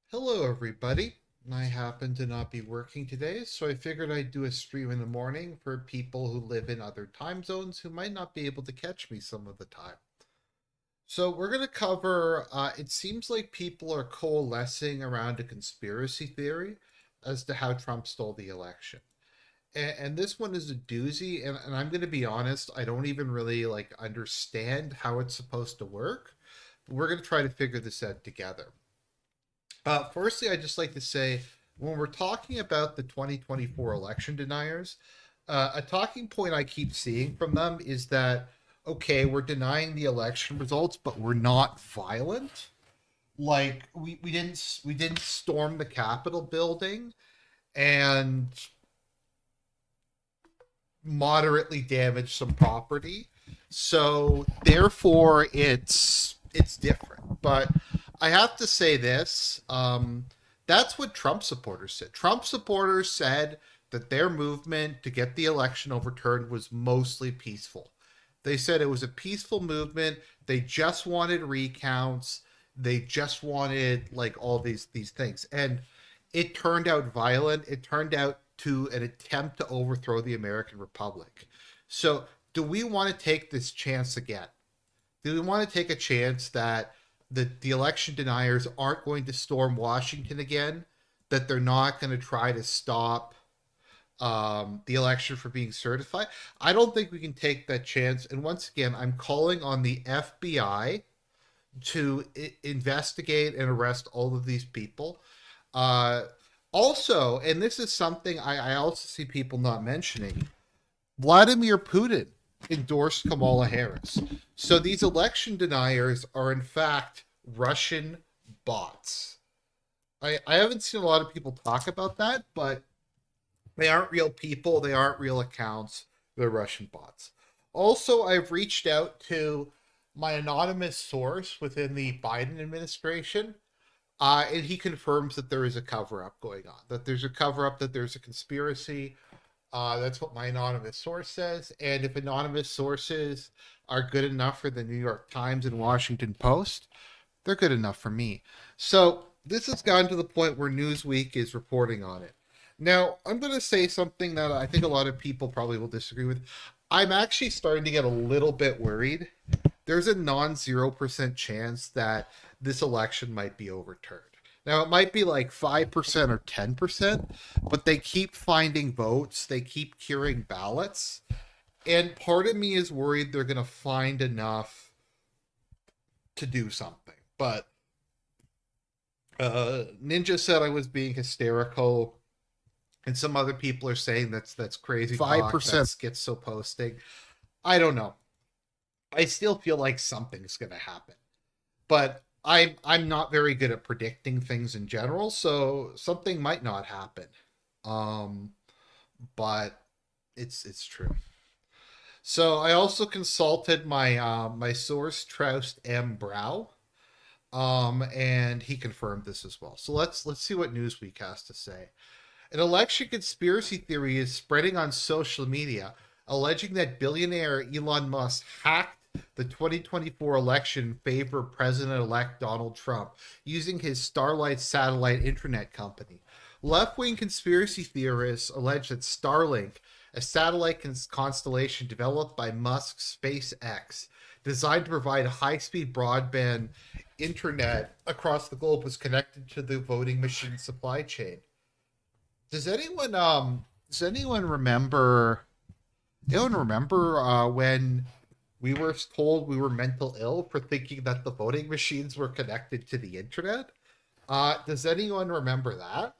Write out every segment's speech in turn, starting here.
Hello, everybody. I happen to not be working today, so I figured I'd do a stream in the morning for people who live in other time zones who might not be able to catch me some of the time. So, we're going to cover it seems like people are coalescing around a conspiracy theory as to how Trump stole the election. And this one is a doozy, and I'm going to be honest, I don't even really understand how it's supposed to work. But we're going to try to figure this out together. Firstly, I'd just like to say when we're talking about the 2024 election deniers, a talking point I keep seeing from them is that, okay, we're denying the election results, but we're not violent. Like we didn't storm the Capitol building and moderately damage some property. So therefore it's different. But I have to say this. That's what Trump supporters said. Trump supporters said that their movement to get the election overturned was mostly peaceful. They said it was a peaceful movement. They just wanted recounts. They just wanted like all these things. And it turned out violent. It turned out to an attempt to overthrow the American Republic. So, do we want to take this chance again? Do we want to take a chance that the election deniers aren't going to storm Washington again? That they're not going to try to stop the election from being certified? I don't think we can take that chance. And once again, I'm calling on the FBI to investigate and arrest all of these people. Uh, Also, and this is something I also see people not mentioning, Vladimir Putin endorsed Kamala Harris. So these election deniers are, in fact, Russian bots. I haven't seen a lot of people talk about that, but they aren't real people, they aren't real accounts, they're Russian bots. Also, I've reached out to my anonymous source within the Biden administration, and he confirms that there is a cover up going on, that there's a cover up, that there's a conspiracy. That's what my anonymous source says. And if anonymous sources are good enough for the New York Times and Washington Post, they're good enough for me. So this has gotten to the point where Newsweek is reporting on it. Now, I'm going to say something that I think a lot of people probably will disagree with. I'm actually starting to get a little bit worried. There's a non 0% chance that this election might be overturned. Now, it might be like 5% or 10%, but they keep finding votes, they keep curing ballots. And part of me is worried they're going to find enough to do something. But Ninja said I was being hysterical, and some other people are saying that's crazy talk. 5% schizo posting. I don't know. I still feel like something's going to happen, but I'm not very good at predicting things in general, so something might not happen. Um, but it's true. So I also consulted my source Troust M. Brow, and he confirmed this as well. So let's see what Newsweek has to say. An election conspiracy theory is spreading on social media, alleging that billionaire Elon Musk hacked the 2024 election in favor of President elect Donald Trump using his Starlink satellite internet company. Left wing conspiracy theorists allege that Starlink, a satellite constellation developed by Musk's SpaceX, designed to provide high speed broadband internet across the globe, was connected to the voting machine supply chain. Does anyone remember when we were told we were mental ill for thinking that the voting machines were connected to the internet? Does anyone remember that?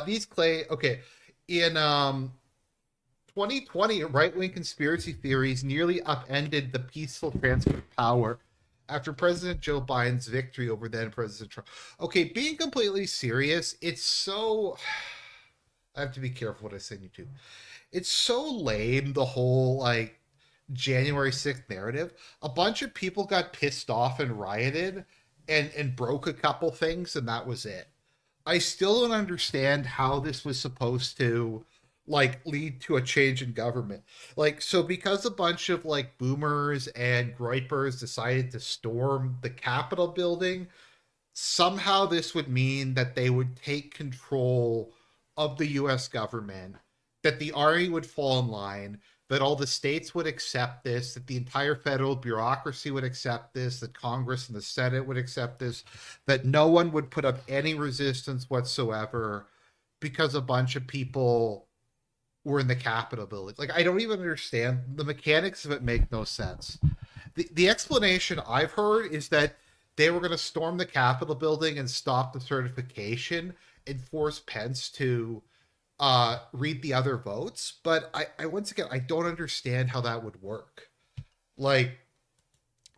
These clay okay in 2020, right-wing conspiracy theories nearly upended the peaceful transfer of power after President Joe Biden's victory over then President Trump. Okay, being completely serious, it's so I have to be careful what I say on YouTube. It's so lame, the whole January 6th narrative. A bunch of people got pissed off and rioted and broke a couple things, and that was it. I still don't understand how this was supposed to lead to a change in government. So because a bunch of boomers and gripers decided to storm the Capitol building, somehow this would mean that they would take control of the US government, that the army would fall in line, that all the states would accept this, that the entire federal bureaucracy would accept this, that Congress and the Senate would accept this, that no one would put up any resistance whatsoever because a bunch of people were in the Capitol building. Like, I don't even understand. The mechanics of it make no sense. The explanation I've heard is that they were going to storm the Capitol building and stop the certification and force Pence to read the other votes. But I once again, I don't understand how that would work. Like,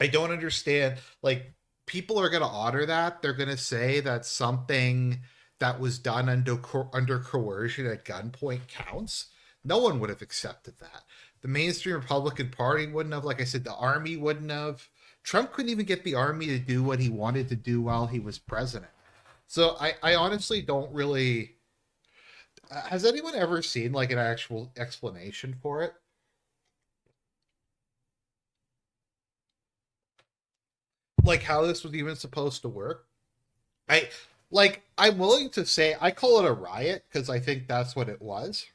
I don't understand. Like, people are going to honor that. They're going to say that something that was done under coercion at gunpoint counts. No one would have accepted that. The mainstream Republican Party wouldn't have. Like I said, the army wouldn't have. Trump couldn't even get the army to do what he wanted to do while he was president. So I honestly don't really. Has anyone ever seen like an actual explanation for it? Like how this was even supposed to work? I I'm willing to say I call it a riot because I think that's what it was.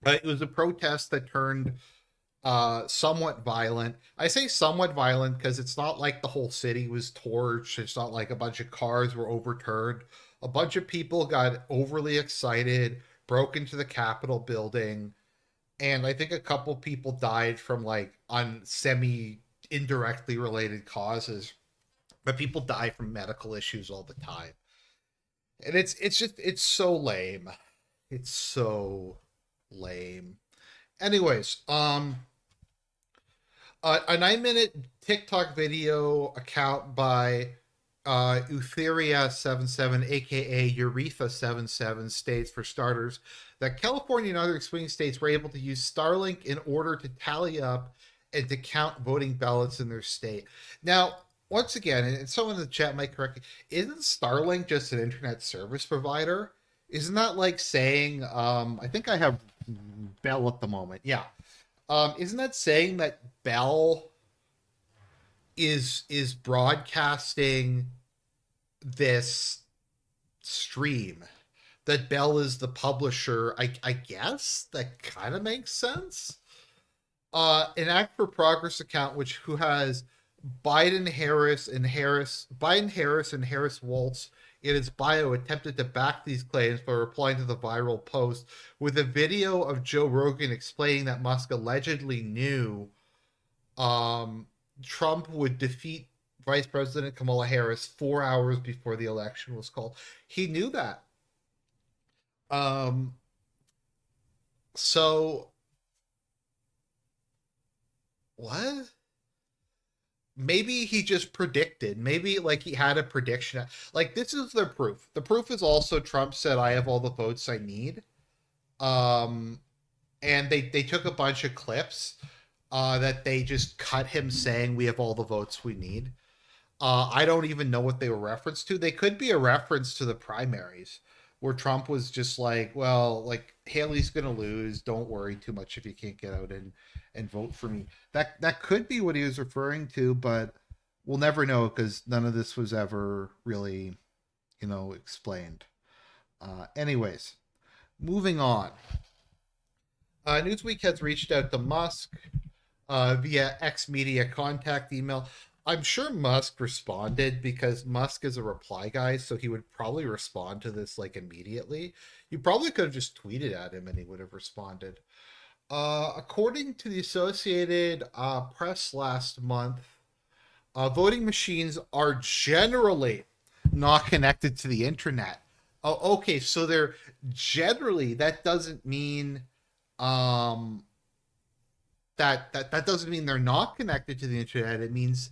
It was a protest that turned somewhat violent. I say somewhat violent because it's not like the whole city was torched. It's not like a bunch of cars were overturned. A bunch of people got overly excited, broke into the Capitol building, and I think a couple people died from like on semi indirectly related causes. But people die from medical issues all the time. And it's just it's so lame. It's so lame. Anyways, a 9 minute TikTok video account by Utheria77, aka Urethra77, states, for starters, that California and other swing states were able to use Starlink in order to tally up and to count voting ballots in their state. Now, once again, and someone in the chat might correct me, isn't Starlink just an internet service provider? Isn't that like saying, I think I have Bell at the moment. Yeah. Isn't that saying that Bell is broadcasting this stream? That Bell is the publisher. I guess that kind of makes sense. An Act for Progress account, which who has Biden Harris and Harris Waltz in its bio, attempted to back these claims by replying to the viral post with a video of Joe Rogan explaining that Musk allegedly knew Trump would defeat Vice President Kamala Harris 4 hours before the election was called. He knew that. Um, so what? Maybe he just predicted. Maybe like he had a prediction. Like, this is their proof. The proof is also Trump said, "I have all the votes I need." Um, and they took a bunch of clips that they just cut him saying, "We have all the votes we need." I don't even know what they were referenced to. They could be a reference to the primaries, where Trump was just like, "Well, like Haley's gonna lose. Don't worry too much if you can't get out and vote for me." That could be what he was referring to, but we'll never know because none of this was ever really, explained. Anyways, moving on. Newsweek has reached out to Musk via X Media contact email. I'm sure Musk responded because Musk is a reply guy, so he would probably respond to this like immediately. You probably could have just tweeted at him and he would have responded. According to the Associated Press last month, voting machines are generally not connected to the internet. Oh, okay, so they're generally, that doesn't mean um, that doesn't mean they're not connected to the internet. It means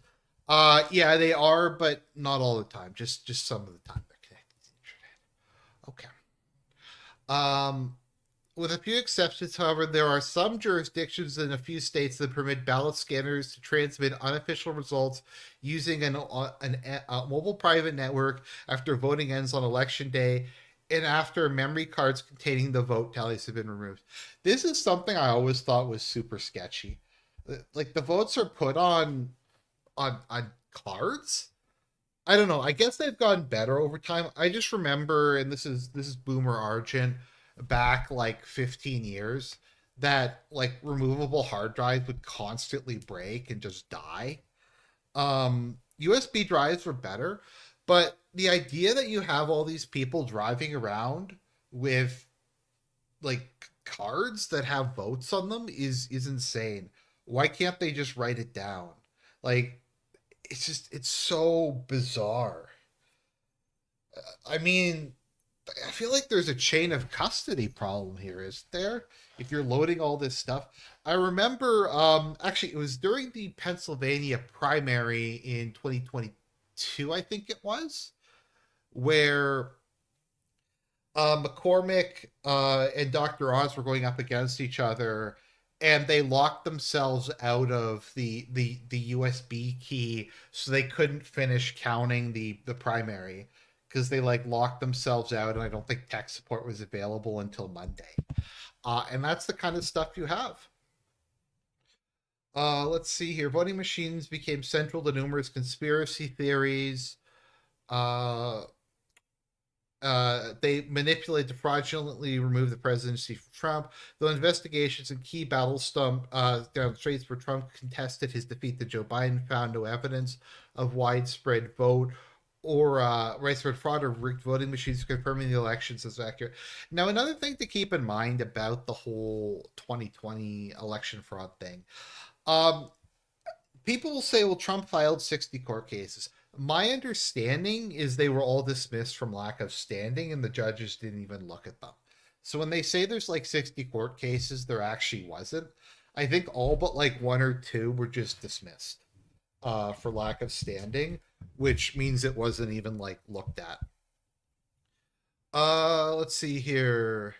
yeah, they are, but not all the time. Just some of the time they're connected to the internet. Okay. With a few exceptions, however, there are some jurisdictions in a few states that permit ballot scanners to transmit unofficial results using a mobile private network after voting ends on election day and after memory cards containing the vote tallies have been removed. This is something I always thought was super sketchy. Like, the votes are put on cards. I don't know. I guess they've gotten better over time. I just remember, and this is Boomer Argent back like 15 years, that like removable hard drives would constantly break and just die. USB drives were better, but the idea that you have all these people driving around with like cards that have votes on them is insane. Why can't they just write it down? Like it's so bizarre. I mean, I feel like there's a chain of custody problem here, isn't there? If you're loading all this stuff. I remember actually it was during the Pennsylvania primary in 2022, I think it was, where McCormick and Dr. Oz were going up against each other, and they locked themselves out of the USB key, so they couldn't finish counting the primary because they like locked themselves out, and I don't think tech support was available until Monday. And that's the kind of stuff you have. Let's see here. Voting machines became central to numerous conspiracy theories. Uh, they manipulated to fraudulently remove the presidency from Trump. Though investigations and key battle stump demonstrates where Trump contested his defeat to Joe Biden found no evidence of widespread vote or widespread fraud or rigged voting machines confirming the elections as accurate. Now, another thing to keep in mind about the whole 2020 election fraud thing, um, people will say, well, Trump filed 60 court cases. My understanding is they were all dismissed from lack of standing and the judges didn't even look at them. So when they say there's like 60 court cases, there actually wasn't. I think all but like one or two were just dismissed for lack of standing, which means it wasn't even like looked at. Let's see here.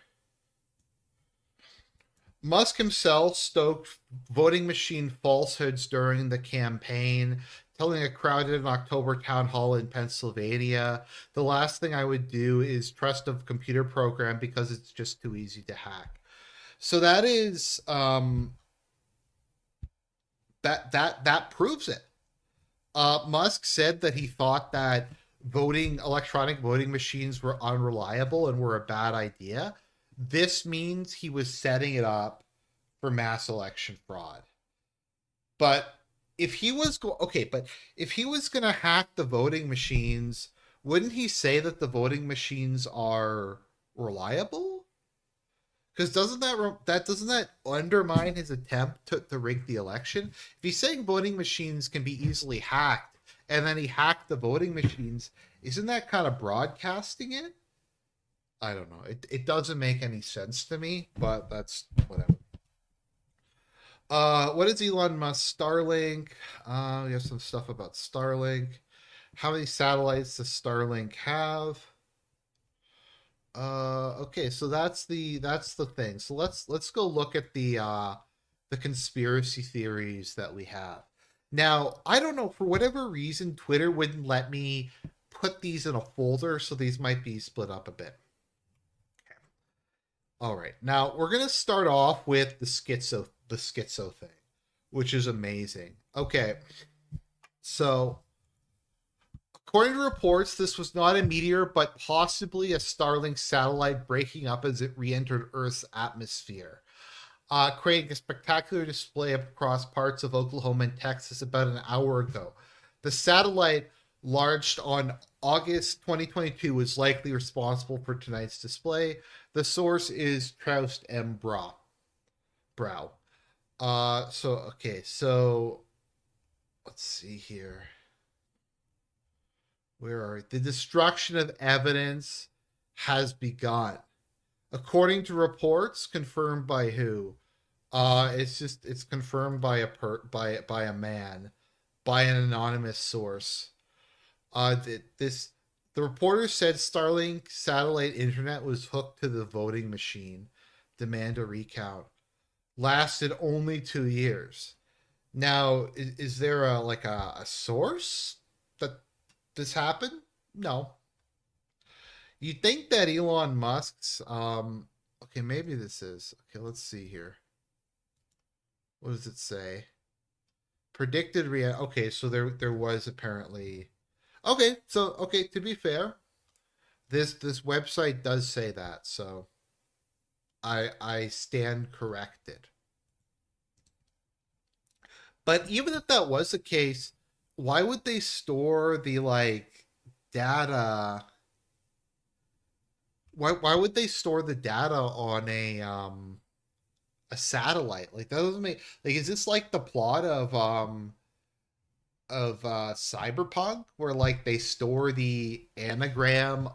Musk himself stoked voting machine falsehoods during the campaign, telling a crowded October town hall in Pennsylvania, the last thing I would do is trust a computer program because it's just too easy to hack. So that is that proves it. Musk said that he thought that electronic voting machines were unreliable and were a bad idea. This means he was setting it up for mass election fraud. But if he was okay, but if he was going to hack the voting machines, wouldn't he say that the voting machines are reliable? Because doesn't that undermine his attempt to rig the election? If he's saying voting machines can be easily hacked, and then he hacked the voting machines, isn't that kind of broadcasting it? I don't know. It doesn't make any sense to me, but that's whatever. What is Elon Musk Starlink? We have some stuff about Starlink. How many satellites does Starlink have? Okay, so that's the thing. So let's go look at the conspiracy theories that we have. Now, I don't know, for whatever reason, Twitter wouldn't let me put these in a folder, so these might be split up a bit. All right. Now we're gonna start off with the schizo thing, which is amazing. Okay. So according to reports, this was not a meteor, but possibly a Starlink satellite breaking up as it re-entered Earth's atmosphere, creating a spectacular display across parts of Oklahoma and Texas about an hour ago. The satellite, launched on August 2022, was likely responsible for tonight's display. The source is Troust M. Brow. So let's see here. Where are we? The destruction of evidence has begun. According to reports confirmed by who? It's confirmed by by a man, by an anonymous source. The reporter said Starlink satellite internet was hooked to the voting machine. Demand a recount. Lasted only 2 years. Now, is there a source that this happened? No. You think that Elon Musk's okay, maybe this is. Okay, let's see here. What does it say? Predicted rea Okay, so there was apparently. Okay, so okay, to be fair, this website does say that, so I stand corrected. But even if that was the case, why would they store the like data? Why would they store the data on a satellite? Like that doesn't make like is this like the plot of Cyberpunk where like they store the anagram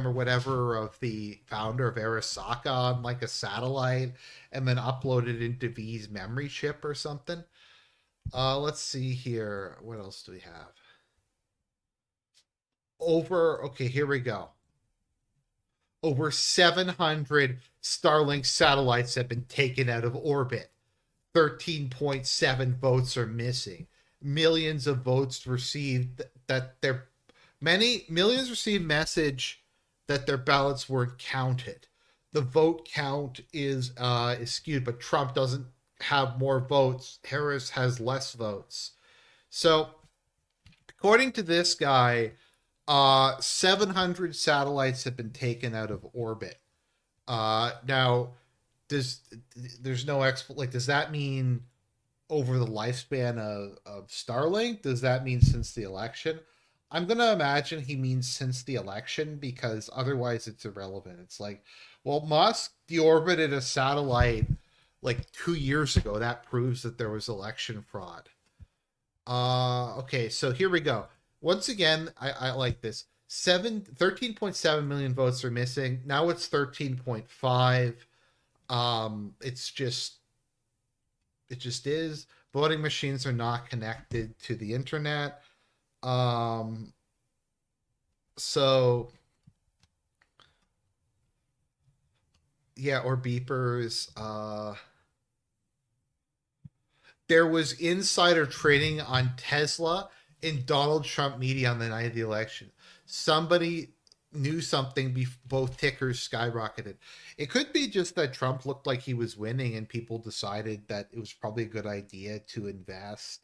or whatever of the founder of Arasaka on like a satellite and then upload it into V's memory chip or something? Let's see here. What else do we have? Okay, here we go. Over 700 Starlink satellites have been taken out of orbit. 13.7 votes are missing. Millions of votes received that their many millions received message that their ballots weren't counted. The vote count is skewed, but Trump doesn't have more votes. Harris has less votes. So according to this guy, 700 satellites have been taken out of orbit. Now, does there's no like does that mean over the lifespan of Starlink? Does that mean since the election? I'm gonna imagine he means since the election because otherwise it's irrelevant. It's like, well, Musk deorbited a satellite like 2 years ago. That proves that there was election fraud. Okay, so here we go. Once again, I like this. 13.7 million votes are missing. Now it's 13.5. It's just it just is. Voting machines are not connected to the internet. Um, so yeah, or beepers. There was insider trading on Tesla and Donald Trump media on the night of the election. Somebody knew something. Both tickers skyrocketed. It could be just that Trump looked like he was winning, and people decided that it was probably a good idea to invest.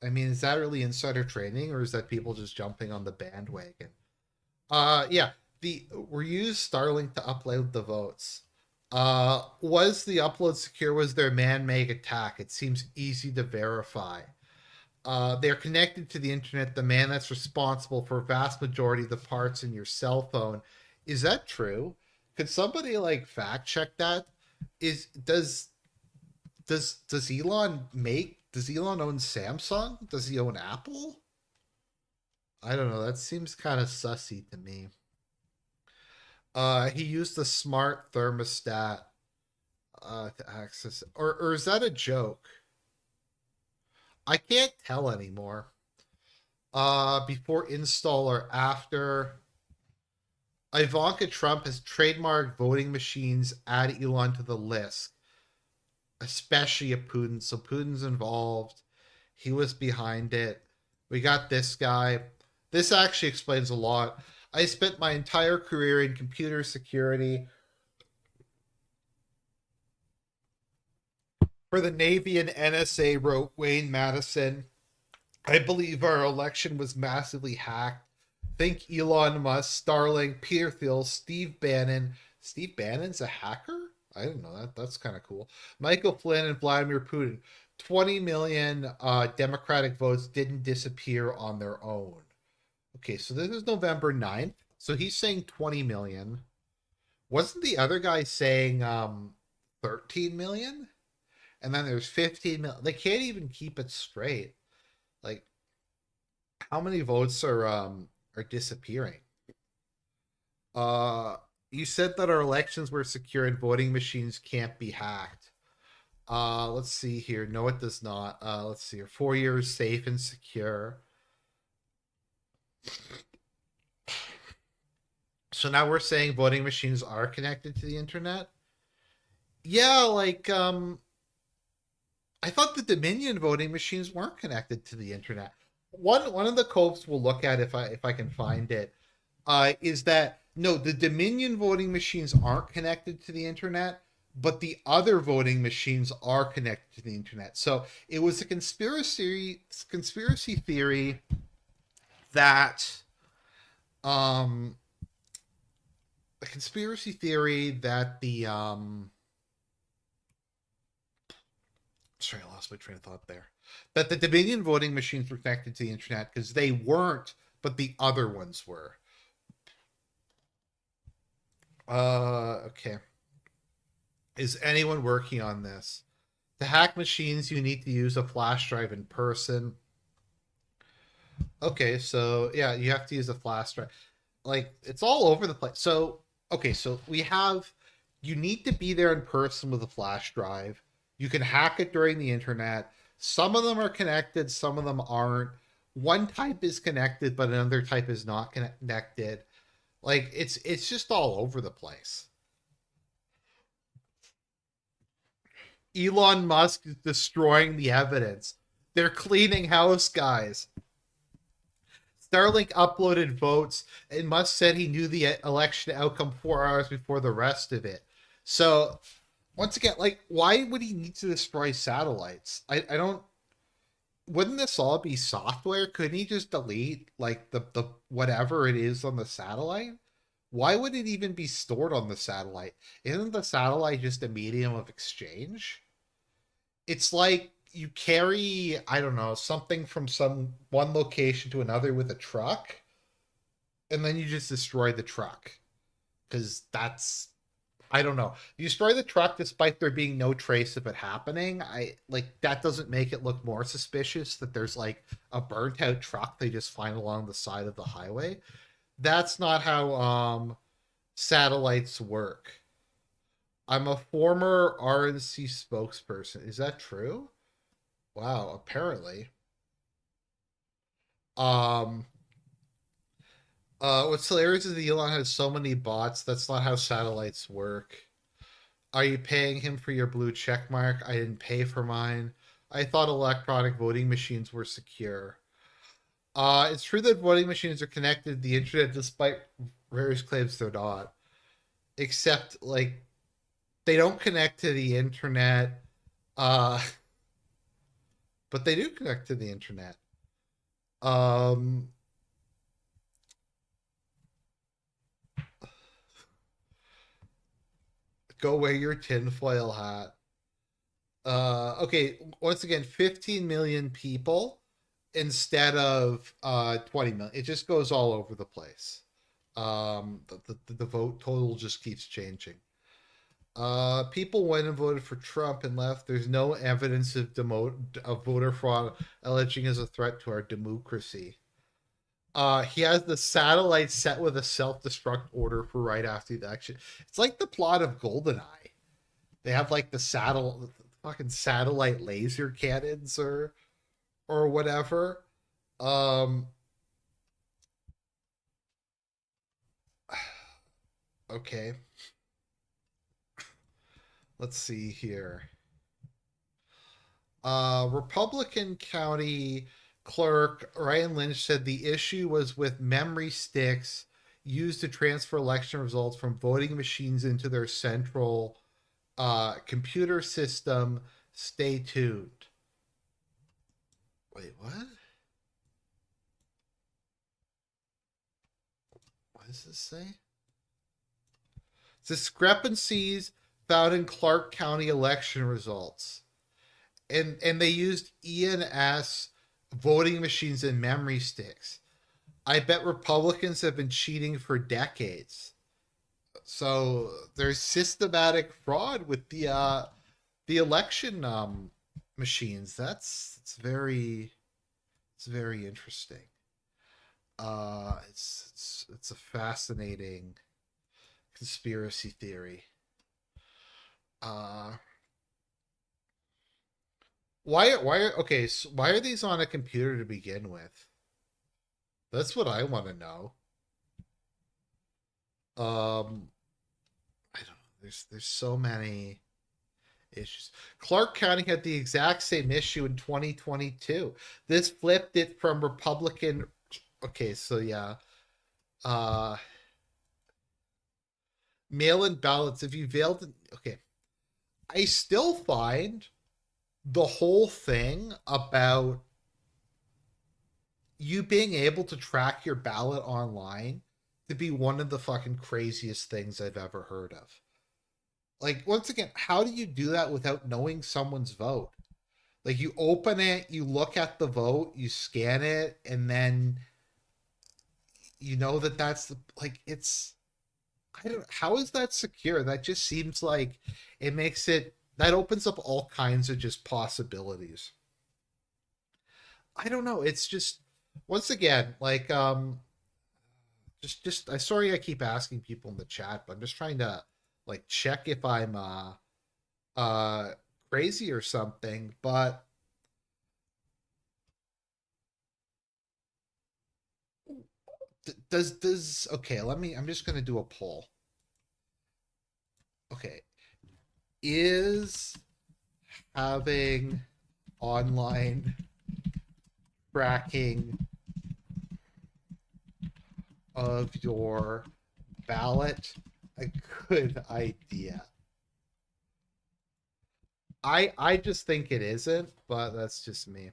I mean, is that really insider trading, or is that people just jumping on the bandwagon? Yeah, the were used Starlink to upload the votes. Was the upload secure? Was there a man-made attack? It seems easy to verify. They're connected to the internet. The man that's responsible for a vast majority of the parts in your cell phone. Is that true? Could somebody like fact check that? Is does Elon make? Does Elon own Samsung? Does he own Apple? I don't know. That seems kind of sussy to me. He used the smart thermostat to access, or is that a joke? I can't tell anymore. Before install or after. Ivanka Trump has trademarked voting machines. Add Elon to the list, especially if Putin. So Putin's involved. He was behind it. We got this guy. This actually explains a lot. I spent my entire career in computer security for the Navy and NSA, wrote Wayne Madison. I believe our election was massively hacked. Think Elon Musk, Starlink, Peter Thiel, Steve Bannon. Steve Bannon's a hacker? I didn't know that. That's kind of cool. Michael Flynn and Vladimir Putin. 20 million Democratic votes didn't disappear on their own. Okay, so this is November 9th. So he's saying 20 million. Wasn't the other guy saying 13 million? And then there's 15 million. They can't even keep it straight. Like, how many votes are disappearing? Uh, you said that our elections were secure and voting machines can't be hacked. Let's see here. No, it does not. Let's see here. 4 years safe and secure. So now we're saying voting machines are connected to the internet. Yeah, like I thought the Dominion voting machines weren't connected to the internet. One of the copes we'll look at if I can find it is that no, the Dominion voting machines aren't connected to the internet, but the other voting machines are connected to the internet. So it was a conspiracy theory that um a conspiracy theory that the sorry, I lost my train of thought there. That the Dominion voting machines were connected to the internet because they weren't, but the other ones were. Okay. Is anyone working on this? To hack machines, you need to use a flash drive in person. Okay, so yeah, you have to use a flash drive. Like it's all over the place. So okay, so we have you need to be there in person with a flash drive. You can hack it during the internet. Some of them are connected, some of them aren't. One type is connected, but another type is not connected. Like it's just all over the place. Elon Musk is destroying the evidence. They're cleaning house, guys. Starlink uploaded votes, and Musk said he knew the election outcome 4 hours before the rest of it. So, once again, like, why would he need to destroy satellites? I don't. Wouldn't this all be software? Couldn't he just delete like the whatever it is on the satellite? Why would it even be stored on the satellite? Isn't the satellite just a medium of exchange? It's like you carry, I don't know, something from some one location to another with a truck, and then you just destroy the truck. Because that's, I don't know. You destroy the truck despite there being no trace of it happening. I like that doesn't make it look more suspicious that there's like a burnt out truck they just find along the side of the highway. That's not how satellites work. I'm a former RNC spokesperson. Is that true? Wow, apparently. Um what's hilarious is that Elon has so many bots. That's not how satellites work. Are you paying him for your blue check mark? I didn't pay for mine. I thought electronic voting machines were secure. It's true that voting machines are connected to the internet despite various claims they're not. Except like they don't connect to the internet. Uh but they do connect to the internet. Um Go wear your tinfoil hat. Okay, once again, 15 million people instead of 20 million. It just goes all over the place. The vote total just keeps changing. People went and voted for Trump and left. There's no evidence of voter fraud alleging as a threat to our democracy. He has the satellite set with a self-destruct order for right after the election. It's like the plot of Goldeneye. They have like the fucking satellite laser cannons or whatever. Um, okay, let's see here. Republican County Clerk Ryan Lynch said the issue was with memory sticks used to transfer election results from voting machines into their central computer system. Stay tuned. Wait, what? What does this say? Discrepancies found in Clark County election results. And they used ENS voting machines and memory sticks. I bet Republicans have been cheating for decades. So there's systematic fraud with the election machines. It's very interesting. It's a fascinating conspiracy theory. Uh, okay? So why are these on a computer to begin with? That's what I want to know. Um, I don't know. There's so many issues. Clark County had the exact same issue in 2022. This flipped it from Republican. Okay, so yeah, uh, mail-in ballots. If you failed, okay, I still find the whole thing about you being able to track your ballot online to be one of the fucking craziest things I've ever heard of. Like, once again, how do you do that without knowing someone's vote? Like, you open it, you look at the vote, you scan it, and then you know that that's the, like, it's, I don't, how is that secure? That just seems like it makes it, that opens up all kinds of just possibilities. I don't know. It's just, once again, like, I sorry I keep asking people in the chat, but I'm just trying to like check if I'm uh crazy or something. But does okay, let me, I'm just gonna do a poll. Okay. Is having online tracking of your ballot a good idea? I just think it isn't, but that's just me.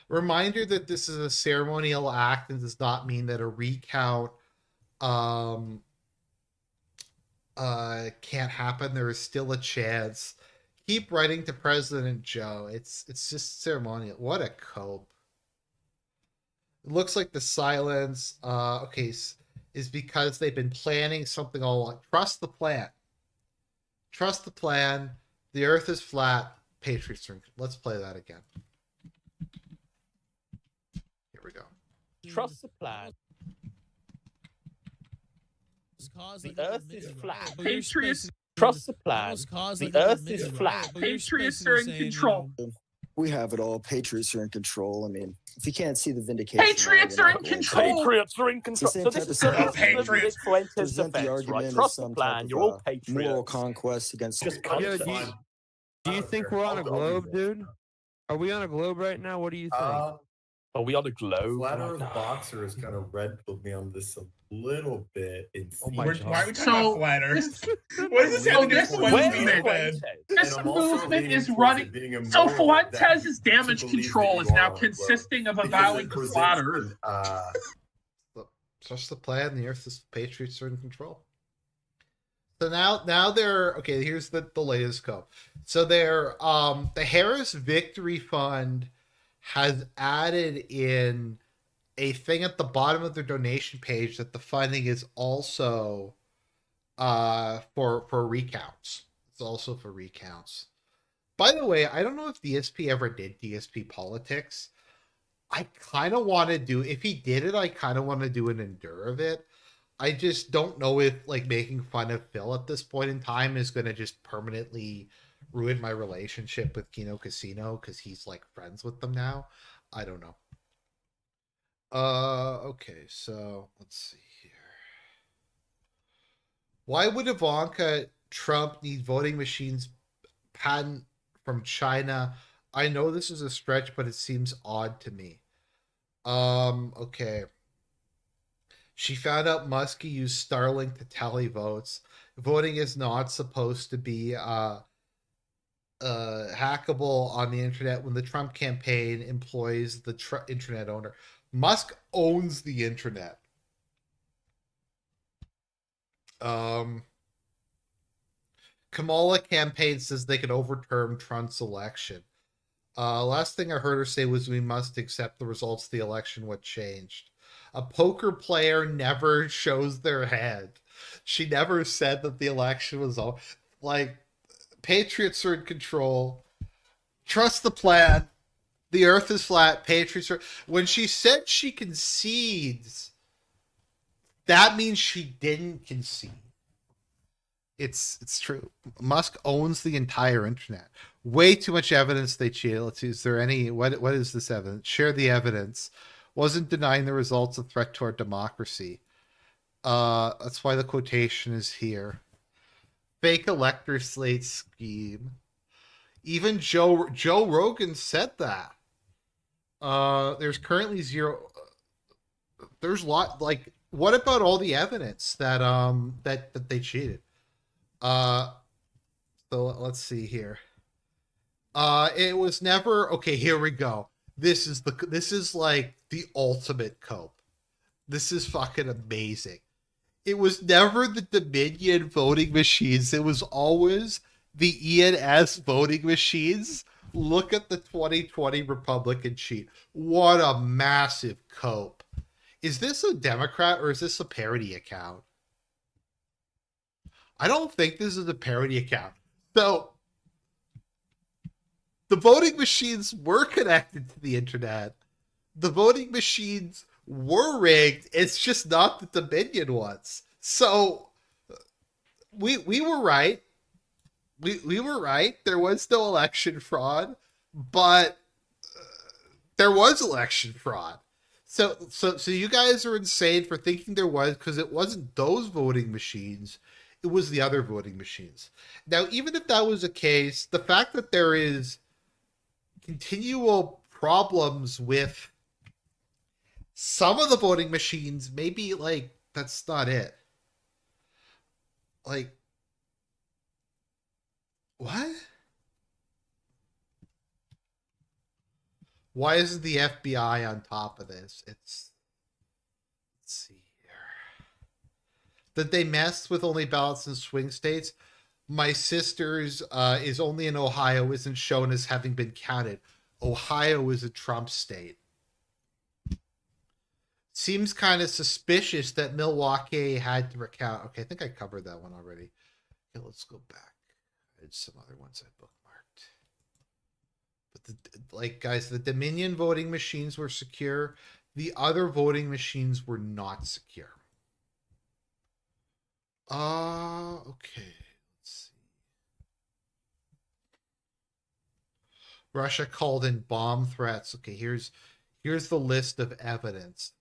Reminder that this is a ceremonial act and does not mean that a recount um can't happen. There is still a chance. Keep writing to President Joe. It's just ceremonial. What a cope. It looks like the silence okay is because they've been planning something all along. Trust the plan. Trust the plan. The earth is flat. Patriots are. Let's play that again. Here we go. Trust the plan. The earth is flat. Patriots. Trust the plan. The earth is flat. Patriots are in control. We have it all. Patriots are in control. I mean, if you can't see the vindication, Patriots are in control. Patriots are in control. So this is the Patriots. Fuentes present the defense, argument right? as Trust the some plan. type You're of all patriots. moral conquest against Just the come Yeah, to do you think we're on a globe, dude? Are we on a globe right now? What do you think? Are we on a globe? Flat Earth Boxer has kind of red pilled me on this a little bit. Oh my God. Why are we talking about flat Earth? What does this have to do with Where's Fuentes? Fuentes? This movement is running. So Fuentes' damage control is now consisting of avowing the flat Earth. Trust the plan. The earth is. Patriots are in control. So now they're okay. Here's the latest code. So they're the Harris Victory Fund has added in a thing at the bottom of their donation page that the funding is also for recounts. It's also for recounts. By the way, I don't know if DSP ever did DSP politics. I kind of want to do, if he did it, I kind of want to do an endure of it. I just don't know if like making fun of Phil at this point in time is going to just permanently ruin my relationship with Kino Casino because he's like friends with them now. I don't know. Okay, so let's see here. Why would Ivanka Trump need voting machines patent from China? I know this is a stretch, but it seems odd to me. Okay. She found out Muskie used Starlink to tally votes. Voting is not supposed to be hackable on the internet when the Trump campaign employs the internet owner. Musk owns the internet. Kamala campaign says they could overturn Trump's election. Last thing I heard her say was we must accept the results of the election, what changed. A poker player never shows their hand. She never said that the election was all like Patriots are in control. Trust the plan. The earth is flat. Patriots are. When she said she concedes, that means she didn't concede. It's true. Musk owns the entire internet. Way too much evidence they cheated. Let's see. Is there any? What is this evidence? Share the evidence. Wasn't denying the results a threat to our democracy. That's why the quotation is here. Fake elector slate scheme. Even Joe Rogan said that. There's currently zero. There's a lot. Like, what about all the evidence that that they cheated? So let's see here. It was never okay. Here we go. this is like the ultimate cope. This is fucking amazing. It was never the Dominion voting machines. It was always the ENS voting machines. Look at the 2020 Republican sheet. What a massive cope. Is this a Democrat or is this a parody account? I don't think this is a parody account. So the voting machines were connected to the internet. The voting machines were rigged. It's just not the Dominion ones. So we were right. We were right. There was no election fraud, but there was election fraud. So you guys are insane for thinking there was, because it wasn't those voting machines. It was the other voting machines. Now, even if that was the case, the fact that there is continual problems with some of the voting machines, maybe like that's not it. Like, what? Why isn't the FBI on top of this? Let's see here. Did they mess with only ballots in swing states? My sister's is only in Ohio, isn't shown as having been counted. Ohio is a Trump state. Seems kind of suspicious that Milwaukee had to recount. Okay, I think I covered that one already. Okay, let's go back. There's some other ones I bookmarked. But like, guys, the Dominion voting machines were secure. The other voting machines were not secure. Okay. Let's see. Russia called in bomb threats. Okay, here's the list of evidence.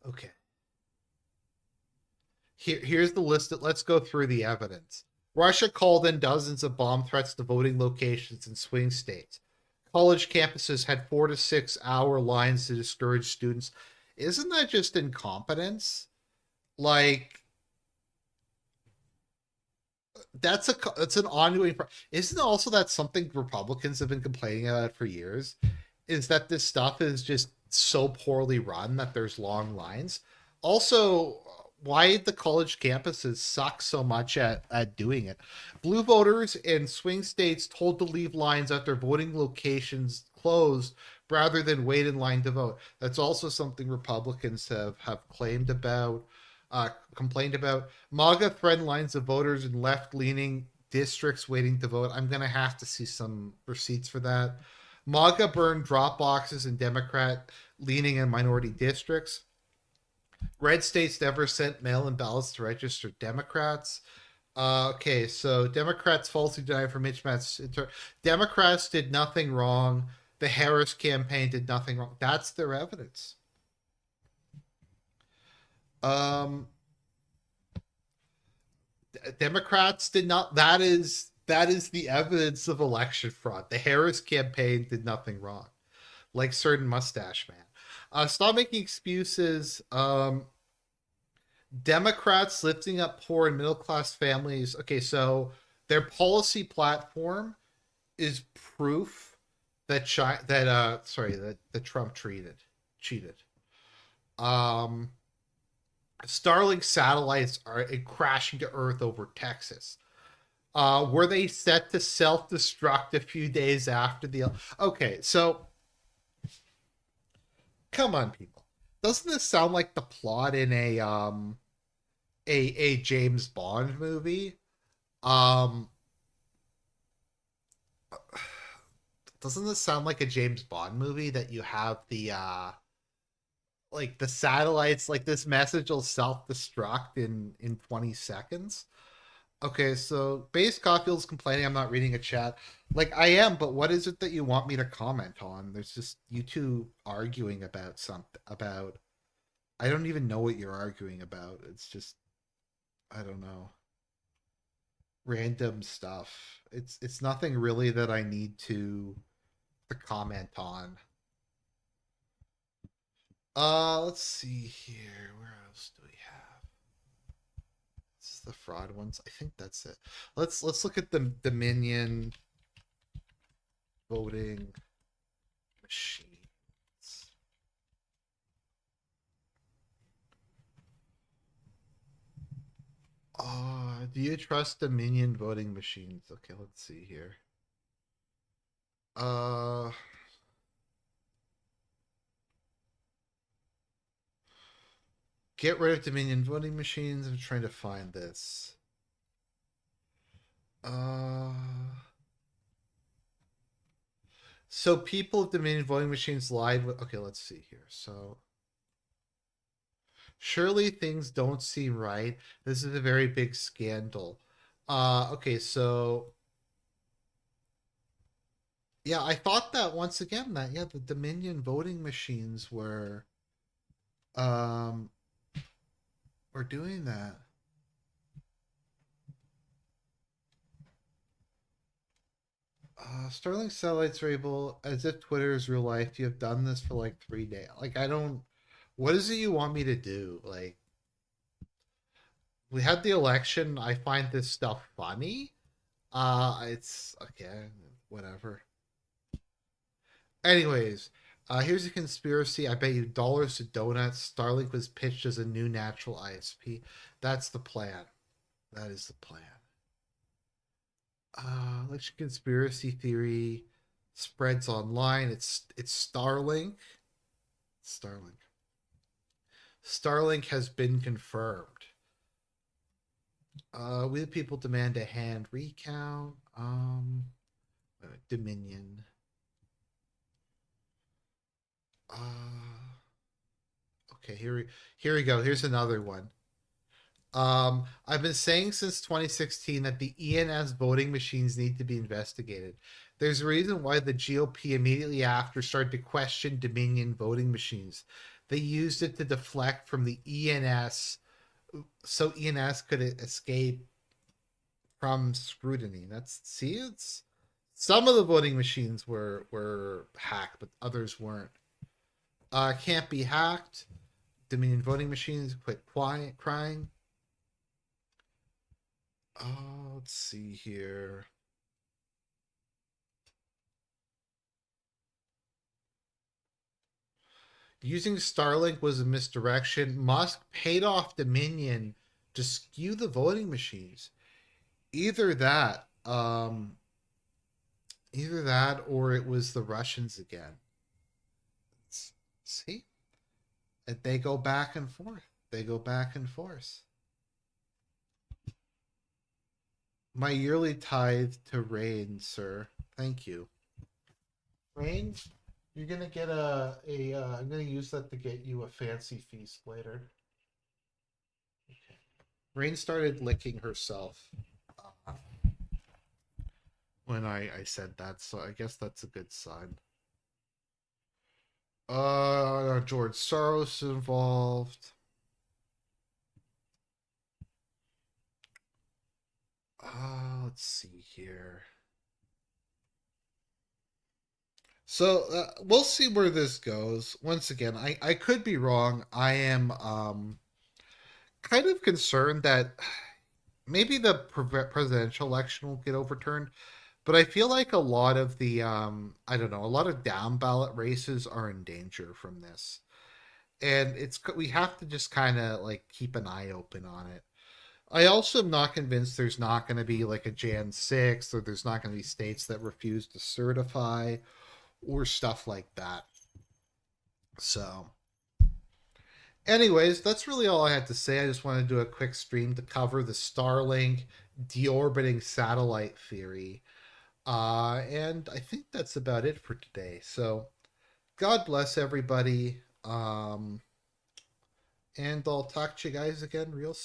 Okay. Here's the list. Let's go through the evidence. Russia called in dozens of bomb threats to voting locations in swing states. College campuses had 4 to 6 hour lines to discourage students. Isn't that just incompetence? Like, that's an ongoing. Isn't also that something Republicans have been complaining about for years? Is that this stuff is just so poorly run that there's long lines. Also, why the college campuses suck so much at doing it. Blue voters in swing states told to leave lines at their voting locations closed rather than wait in line to vote. That's also something Republicans have complained about. MAGA threatened lines of voters in left-leaning districts waiting to vote. I'm going to have to see some receipts for that. MAGA burned drop boxes in Democrat-leaning and minority districts. Red states never sent mail-in ballots to register Democrats. Okay, so Democrats falsely denied for mismatch. Democrats did nothing wrong. The Harris campaign did nothing wrong. That's their evidence. Democrats did not. That is the evidence of election fraud. The Harris campaign did nothing wrong, like certain mustache man. Stop making excuses. Democrats lifting up poor and middle class families. Okay, so their policy platform is proof that that Trump cheated. Starlink satellites are crashing to Earth over Texas. Were they set to self-destruct a few days after the? Okay, so come on, people. Doesn't this sound like the plot in a James Bond movie? Doesn't this sound like a James Bond movie that you have the like the satellites, like this message will self-destruct in 20 seconds? Okay, so Base Caulfield's complaining I'm not reading a chat. Like, I am, but what is it that you want me to comment on? There's just you two arguing about something, about... I don't even know what you're arguing about. It's just... I don't know. Random stuff. It's nothing really that I need to comment on. Let's see here. Where else do we have? This is the fraud ones. I think that's it. Let's look at the Dominion voting. machines. Do you trust Dominion voting machines? Okay, let's see here. Get rid of Dominion voting machines. I'm trying to find this. So people of Dominion voting machines lied with. Okay, let's see here. So surely things don't seem right. This is a very big scandal. Okay, so yeah, I thought that once again that the Dominion voting machines were doing that. Starlink satellites are able, as if Twitter is real life. You have done this for like 3 days. Like, I don't. What is it you want me to do? Like, we had the election. I find this stuff funny. It's okay. Whatever. Anyways, here's a conspiracy. I bet you dollars to donuts. Starlink was pitched as a new natural ISP. That's the plan. That is the plan. Election conspiracy theory spreads online. It's Starlink. Starlink has been confirmed. We the people demand a hand recount. Dominion. Okay, here we go. Here's another one. I've been saying since 2016 that the ENS voting machines need to be investigated. There's a reason why the GOP immediately after started to question Dominion voting machines. They used it to deflect from the ENS so ENS could escape from scrutiny. It's some of the voting machines were hacked, but others weren't. Can't be hacked. Dominion voting machines quit crying. Let's see here. Using Starlink was a misdirection. Musk paid off Dominion to skew the voting machines. Either that or it was the Russians again. See? And they go back and forth. My yearly tithe to Rain, sir. Thank you. Rain, you're gonna get I'm gonna use that to get you a fancy feast later. Okay. Rain started licking herself when I said that, so I guess that's a good sign. George Soros involved. Let's see here. So we'll see where this goes. Once again, I could be wrong. I am kind of concerned that maybe the presidential election will get overturned, but I feel like a lot of the I don't know, a lot of down ballot races are in danger from this, and we have to just kind of like keep an eye open on it. I also am not convinced there's not going to be like a Jan 6th, or there's not going to be states that refuse to certify or stuff like that. So, anyways, that's really all I had to say. I just wanted to do a quick stream to cover the Starlink deorbiting satellite theory. And I think that's about it for today. So, God bless everybody. And I'll talk to you guys again real soon.